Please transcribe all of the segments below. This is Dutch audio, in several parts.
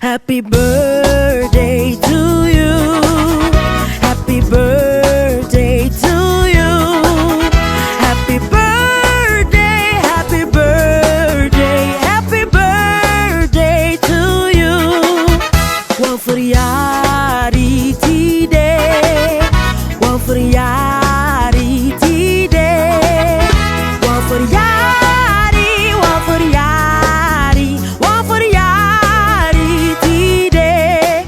Happy birthday to you. Happy birthday to you. Happy birthday, happy birthday, happy birthday to you. One verjaardag today. One verjaardag today. One verjaardag, one verjaardag, one verjaardag today.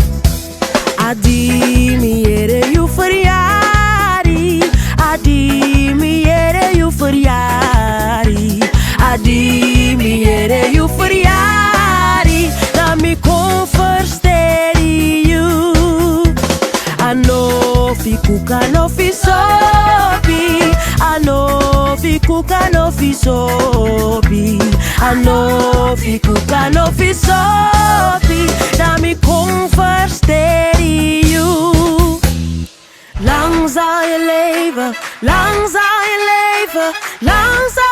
Adimiere you verjaardag. Adimiere you verjaardag. Adimiere you verjaardag. Laat me conversteren you. Anofi kuka no fi sopi. Anofi kuka no fi sopi. Anofi kuka no fi sopi. Laat me conversteren you. Lang zal je leven, lang zal je leven, lang zal